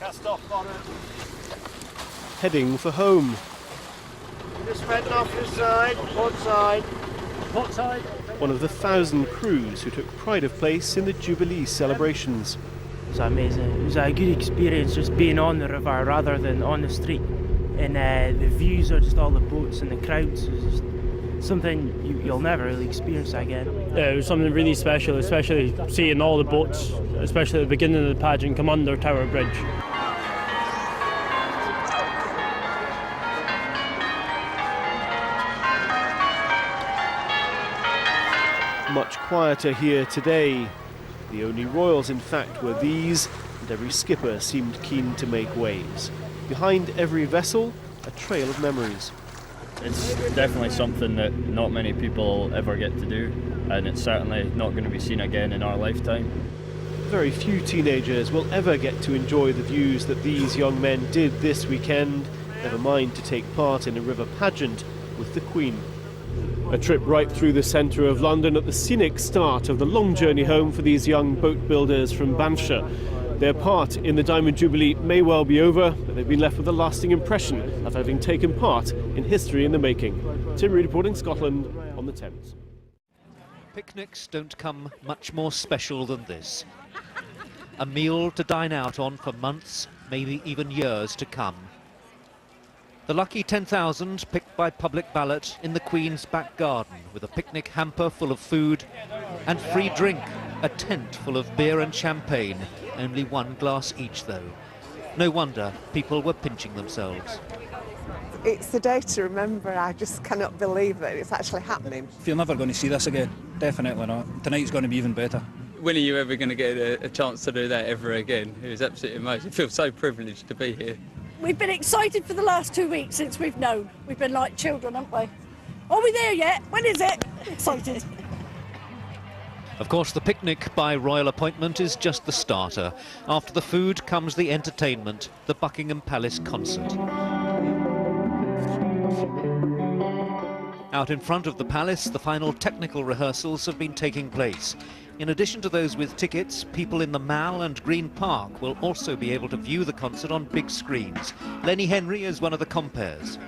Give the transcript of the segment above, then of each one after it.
Cast off on it. Heading for home. Just heading off your side, port side. Port side. One of the 1,000 crews who took pride of place in the Jubilee celebrations. It was amazing. It was a good experience just being on the river rather than on the street. And the views of just all the boats and the crowds was just something you'll never really experience again. Yeah, it was something really special, especially seeing all the boats, especially at the beginning of the pageant, come under Tower Bridge. Much quieter here today. The only royals, in fact, were these, and every skipper seemed keen to make waves. Behind every vessel, a trail of memories. It's definitely something that not many people ever get to do, and it's certainly not going to be seen again in our lifetime. Very few teenagers will ever get to enjoy the views that these young men did this weekend, never mind to take part in a river pageant with the Queen. A trip right through the centre of London at the scenic start of the long journey home for these young boat builders from Banffshire. Their part in the Diamond Jubilee may well be over, but they've been left with a lasting impression of having taken part in history in the making. Tim Reid reporting, Scotland on the Thames. Picnics don't come much more special than this. A meal to dine out on for months, maybe even years to come. The lucky 10,000 picked by public ballot in the Queen's back garden with a picnic hamper full of food and free drink, a tent full of beer and champagne, only one glass each though. No wonder people were pinching themselves. It's a day to remember. I just cannot believe that it's actually happening. You're never going to see this again, definitely not. Tonight's going to be even better. When are you ever going to get a chance to do that ever again? It was absolutely amazing. I feel so privileged to be here. We've been excited for the last 2 weeks since we've known. We've been like children, haven't we? Are we there yet? When is it? Excited. Of course, the picnic by royal appointment is just the starter. After the food comes the entertainment, the Buckingham Palace concert. Out in front of the palace, the final technical rehearsals have been taking place. In addition to those with tickets, people in the Mall and Green Park will also be able to view the concert on big screens. Lenny Henry is one of the compares.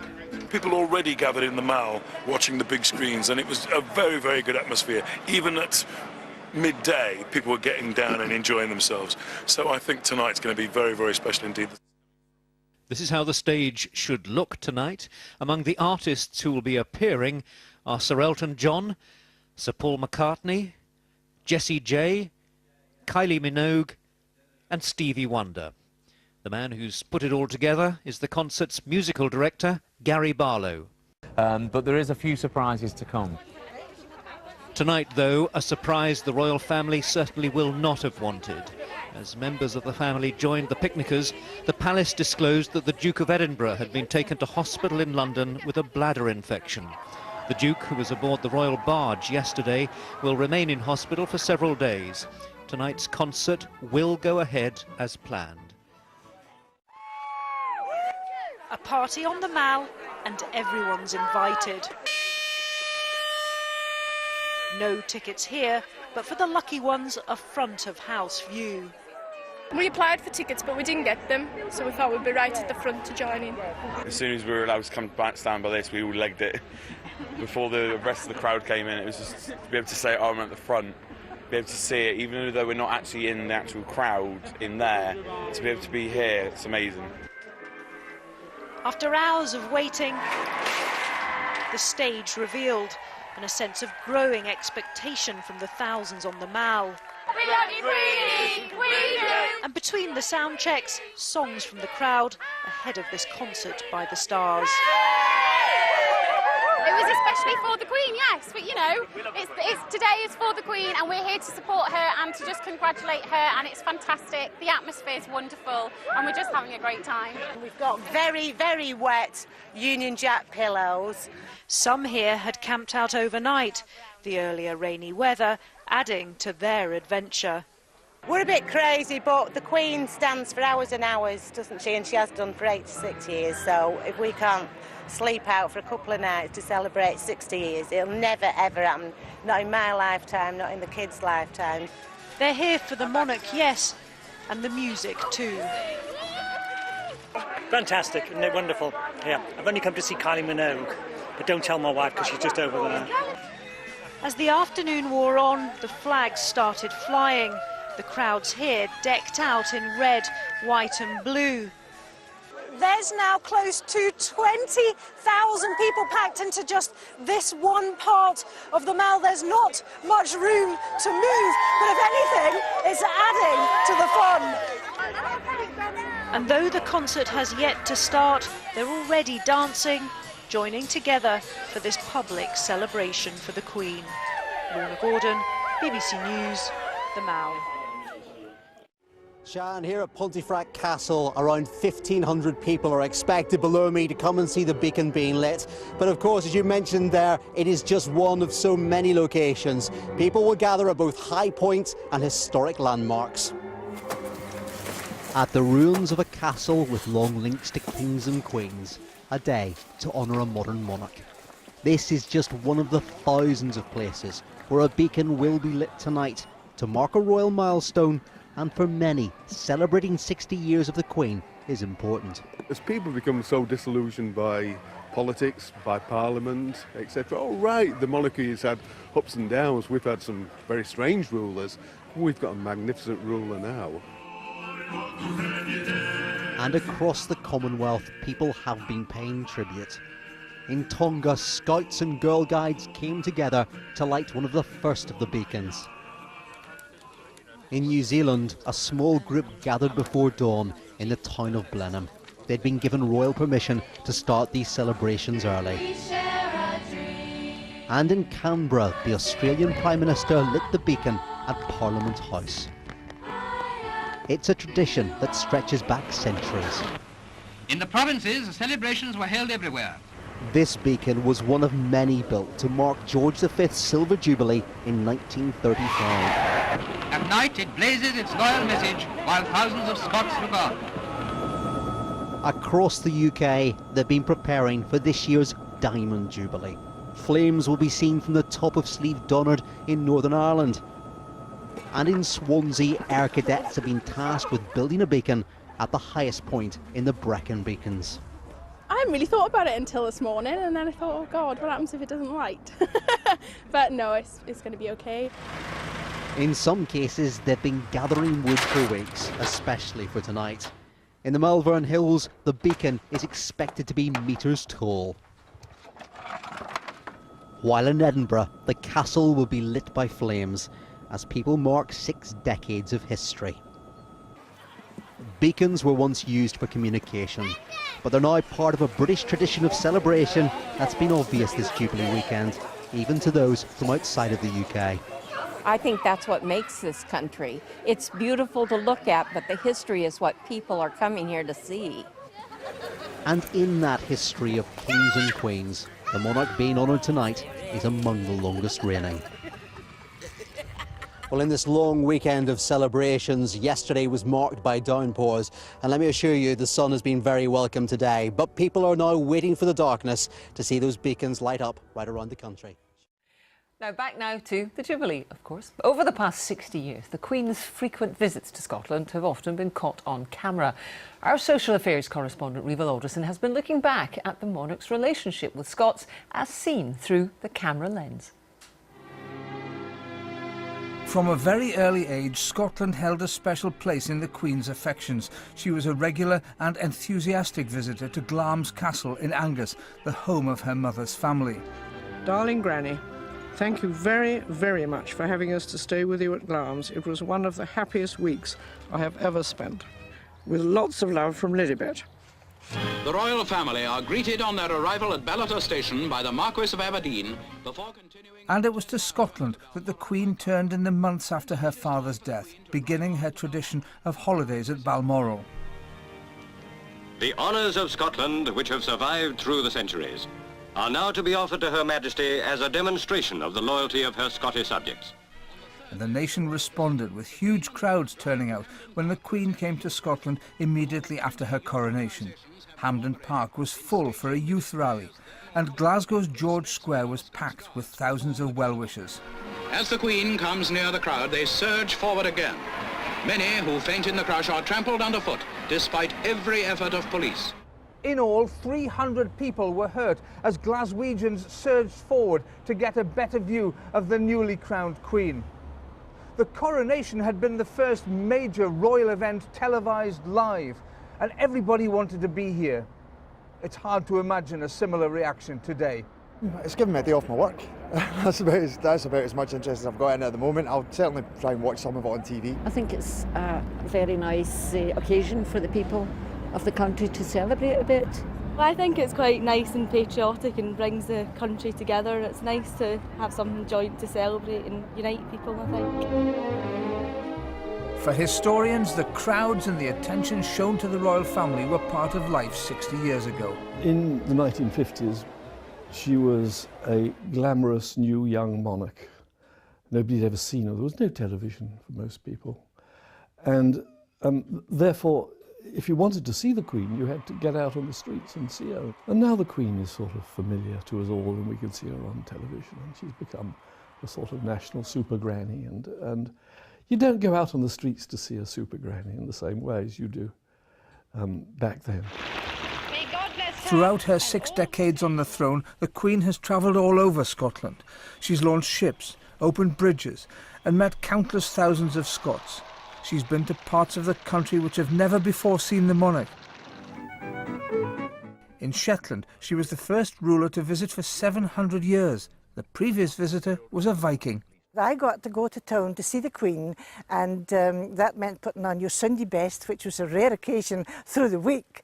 People already gathered in the Mall watching the big screens, and it was a very, very good atmosphere. Even at midday, people were getting down and enjoying themselves. So I think tonight's going to be very, very special indeed. This is how the stage should look tonight. Among the artists who will be appearing are Sir Elton John, Sir Paul McCartney, Jessie J, Kylie Minogue and Stevie Wonder. The man who's put it all together is the concert's musical director, Gary Barlow. But there is a few surprises to come. Tonight, though, a surprise the royal family certainly will not have wanted. As members of the family joined the picnickers, the palace disclosed that the Duke of Edinburgh had been taken to hospital in London with a bladder infection. The Duke, who was aboard the royal barge yesterday, will remain in hospital for several days. Tonight's concert will go ahead as planned. A party on the Mall and everyone's invited. No tickets here, but for the lucky ones, a front of house view. We applied for tickets, but we didn't get them, so we thought we'd be right at the front to join in. As soon as we were allowed to come back, stand by this, we all legged it. Before the rest of the crowd came in, it was just to be able to say, oh, I'm at the front, be able to see it, even though we're not actually in the actual crowd in there, to be able to be here, it's amazing. After hours of waiting, the stage revealed, and a sense of growing expectation from the thousands on the Mall. We love you, Queenie! We do! And between the sound checks, songs from the crowd ahead of this concert by the stars. It was especially for the Queen, yes, but you know, today is for the Queen and we're here to support her and to just congratulate her, and it's fantastic. The atmosphere is wonderful and we're just having a great time. We've got very, very wet Union Jack pillows. Some here had camped out overnight, the earlier rainy weather adding to their adventure. We're a bit crazy, but the Queen stands for hours and hours, doesn't she? And she has done for 86 years, so if we can't sleep out for a couple of nights to celebrate 60 years, it'll never ever happen. Not in my lifetime, not in the kids' lifetime. They're here for the monarch, yes, and the music too. Fantastic, isn't it wonderful? Yeah, I've only come to see Kylie Minogue, but don't tell my wife because she's just over there. As the afternoon wore on, the flags started flying. The crowds here decked out in red, white and blue. There's now close to 20,000 people packed into just this one part of the Mall. There's not much room to move, but if anything, it's adding to the fun. And though the concert has yet to start, they're already dancing, joining together for this public celebration for the Queen. Lorna Gordon, BBC News, the Mall. Shan, here at Pontefract Castle, around 1,500 people are expected below me to come and see the beacon being lit. But of course, as you mentioned there, it is just one of so many locations. People will gather at both high points and historic landmarks. At the ruins of a castle with long links to kings and queens, a day to honour a modern monarch. This is just one of the thousands of places where a beacon will be lit tonight to mark a royal milestone. And for many, celebrating 60 years of the Queen is important. As people become so disillusioned by politics, by Parliament, etc. Oh right, the monarchy has had ups and downs, we've had some very strange rulers, we've got a magnificent ruler now. And across the Commonwealth, people have been paying tribute. In Tonga, scouts and girl guides came together to light one of the first of the beacons. In New Zealand, a small group gathered before dawn in the town of Blenheim. They'd been given royal permission to start these celebrations early. And in Canberra, the Australian Prime Minister lit the beacon at Parliament House. It's a tradition that stretches back centuries. In the provinces, celebrations were held everywhere. This beacon was one of many built to mark George V's Silver Jubilee in 1935. At night it blazes its loyal message while thousands of Scots look on. Across the UK, they've been preparing for this year's Diamond Jubilee. Flames will be seen from the top of Slieve Donard in Northern Ireland. And in Swansea, air cadets have been tasked with building a beacon at the highest point in the Brecon Beacons. I hadn't really thought about it until this morning, and then I thought, oh God, what happens if it doesn't light? But no, it's going to be okay. In some cases, they've been gathering wood for weeks, especially for tonight. In the Malvern Hills, the beacon is expected to be metres tall. While in Edinburgh, the castle will be lit by flames as people mark 6 decades of history. Beacons were once used for communication, but they're now part of a British tradition of celebration that's been obvious this Jubilee weekend, even to those from outside of the UK. I think that's what makes this country. It's beautiful to look at, but the history is what people are coming here to see. And in that history of kings and queens, the monarch being honoured tonight is among the longest reigning. Well, in this long weekend of celebrations, yesterday was marked by downpours, and let me assure you, the sun has been very welcome today. But people are now waiting for the darkness to see those beacons light up right around the country. Now back now to the Jubilee, of course. Over the past 60 years, the Queen's frequent visits to Scotland have often been caught on camera. Our social affairs correspondent, Riva Alderson, has been looking back at the monarch's relationship with Scots as seen through the camera lens. From a very early age, Scotland held a special place in the Queen's affections. She was a regular and enthusiastic visitor to Glamis Castle in Angus, the home of her mother's family. Darling Granny, thank you very, very much for having us to stay with you at Glamis. It was one of the happiest weeks I have ever spent. With lots of love from Lilibet. The royal family are greeted on their arrival at Ballater Station by the Marquess of Aberdeen before continuing... And it was to Scotland that the Queen turned in the months after her father's death, beginning her tradition of holidays at Balmoral. The honours of Scotland, which have survived through the centuries, are now to be offered to Her Majesty as a demonstration of the loyalty of her Scottish subjects. And the nation responded with huge crowds turning out when the Queen came to Scotland immediately after her coronation. Hampden Park was full for a youth rally, and Glasgow's George Square was packed with thousands of well-wishers. As the Queen comes near the crowd, they surge forward again. Many who faint in the crush are trampled underfoot despite every effort of police. In all, 300 people were hurt as Glaswegians surged forward to get a better view of the newly crowned Queen. The coronation had been the first major royal event televised live, and everybody wanted to be here. It's hard to imagine a similar reaction today. It's given me a day off my work. That's about as much interest as I've got in it at the moment. I'll certainly try and watch some of it on TV. I think it's a very nice occasion for the people of the country to celebrate a bit. I think it's quite nice and patriotic and brings the country together. It's nice to have something joint to celebrate and unite people, I think. For historians, the crowds and the attention shown to the royal family were part of life 60 years ago. In the 1950s, she was a glamorous new young monarch. Nobody had ever seen her. There was no television for most people. And therefore, if you wanted to see the Queen, you had to get out on the streets and see her. And now the Queen is sort of familiar to us all, and we can see her on television, and she's become a sort of national super granny. And you don't go out on the streets to see a super granny in the same way as you do back then. Throughout her 6 decades on the throne, the Queen has travelled all over Scotland. She's launched ships, opened bridges, and met countless thousands of Scots. She's been to parts of the country which have never before seen the monarch. In Shetland, she was the first ruler to visit for 700 years. The previous visitor was a Viking. I got to go to town to see the Queen, and that meant putting on your Sunday best, which was a rare occasion through the week.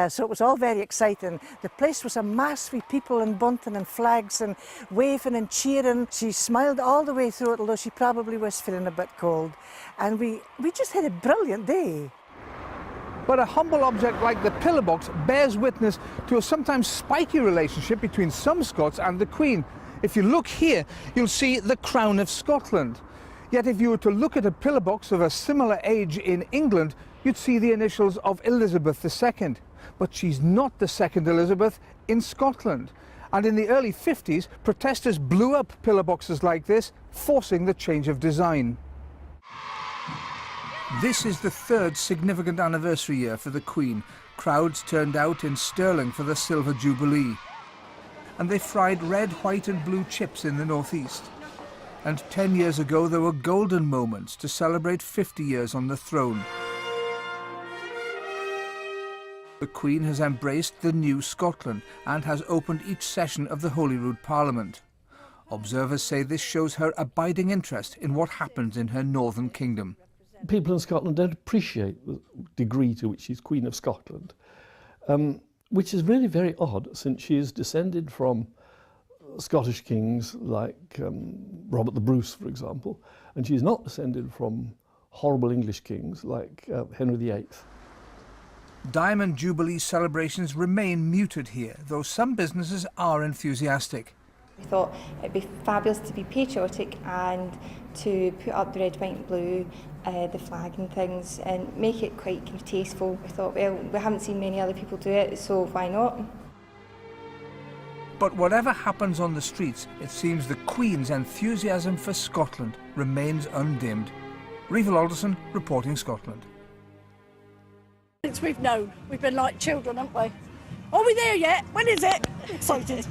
So it was all very exciting. The place was a mass with people and bunting and flags and waving and cheering. She smiled all the way through it, although she probably was feeling a bit cold. And we just had a brilliant day. But a humble object like the pillar box bears witness to a sometimes spiky relationship between some Scots and the Queen. If you look here, you'll see the crown of Scotland. Yet if you were to look at a pillar box of a similar age in England, you'd see the initials of Elizabeth II. But she's not the second Elizabeth in Scotland. And in the early 50s, protesters blew up pillar boxes like this, forcing the change of design. This is the third significant anniversary year for the Queen. Crowds turned out in Stirling for the Silver Jubilee. And they fried red, white and blue chips in the northeast. And 10 years ago there were golden moments to celebrate 50 years on the throne. The Queen has embraced the new Scotland and has opened each session of the Holyrood Parliament. Observers say this shows her abiding interest in what happens in her northern kingdom. People in Scotland don't appreciate the degree to which she's Queen of Scotland. Which is really very odd, since she is descended from Scottish kings like Robert the Bruce, for example, and she's not descended from horrible English kings like Henry VIII. Diamond Jubilee celebrations remain muted here, though some businesses are enthusiastic. We thought it'd be fabulous to be patriotic and to put up the red, white and blue, the flag and things, and make it quite kind of tasteful. We thought, well, we haven't seen many other people do it, so why not? But whatever happens on the streets, it seems the Queen's enthusiasm for Scotland remains undimmed. Rival Alderson, reporting Scotland. Since we've known, we've been like children, haven't we? Are we there yet? When is it? Excited.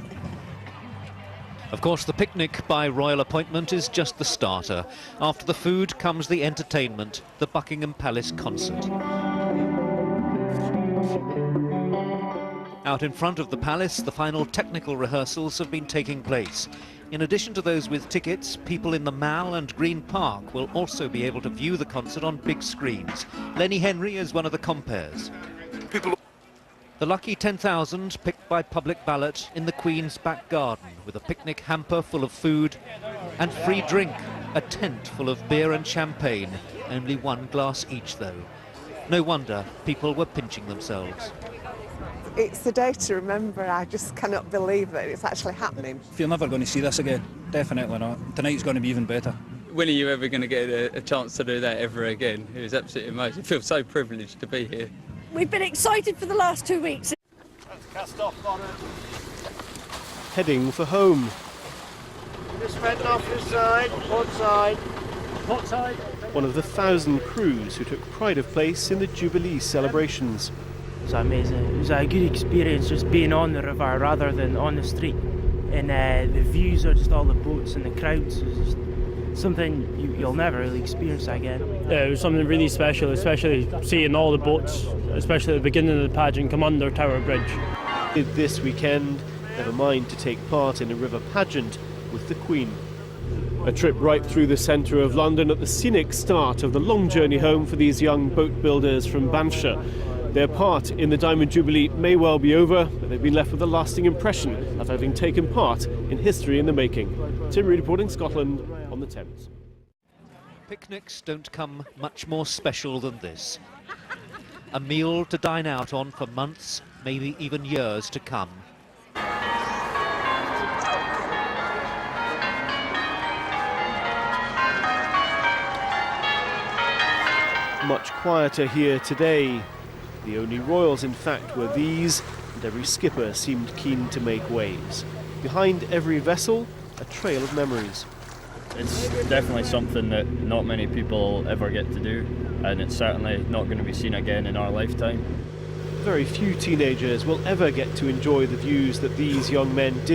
Of course, the picnic by royal appointment is just the starter. After the food comes the entertainment, the Buckingham Palace concert. Out in front of the palace, the final technical rehearsals have been taking place. In addition to those with tickets, people in the Mall and Green Park will also be able to view the concert on big screens. Lenny Henry is one of the compares. The lucky 10,000 picked by public ballot in the Queen's back garden with a picnic hamper full of food and free drink, a tent full of beer and champagne, only one glass each though. No wonder people were pinching themselves. It's the day to remember. I just cannot believe that it's actually happening. You're never going to see this again. Definitely not. Tonight's going to be even better. When are you ever going to get a chance to do that ever again? It was absolutely amazing. I feel so privileged to be here. We've been excited for the last 2 weeks. Let's cast off on it. Heading for home. Just heading off this side. Port side. Port side. one of the 1,000 crews who took pride of place in the Jubilee celebrations. It was amazing. It was a good experience just being on the river rather than on the street. And the views of just all the boats and the crowds was just something you'll never really experience again. Yeah, it was something really special, especially seeing all the boats, especially at the beginning of the pageant, come under Tower Bridge. This weekend, never mind to take part in a river pageant with the Queen. A trip right through the centre of London at the scenic start of the long journey home for these young boat builders from Banffshire. Their part in the Diamond Jubilee may well be over, but they've been left with a lasting impression of having taken part in history in the making. Tim Reid reporting, Scotland on the Thames. Picnics don't come much more special than this. A meal to dine out on for months, maybe even years to come. Much quieter here today. The only royals, in fact, were these, and every skipper seemed keen to make waves. Behind every vessel, a trail of memories. It's definitely something that not many people ever get to do, and it's certainly not going to be seen again in our lifetime. Very few teenagers will ever get to enjoy the views that these young men did.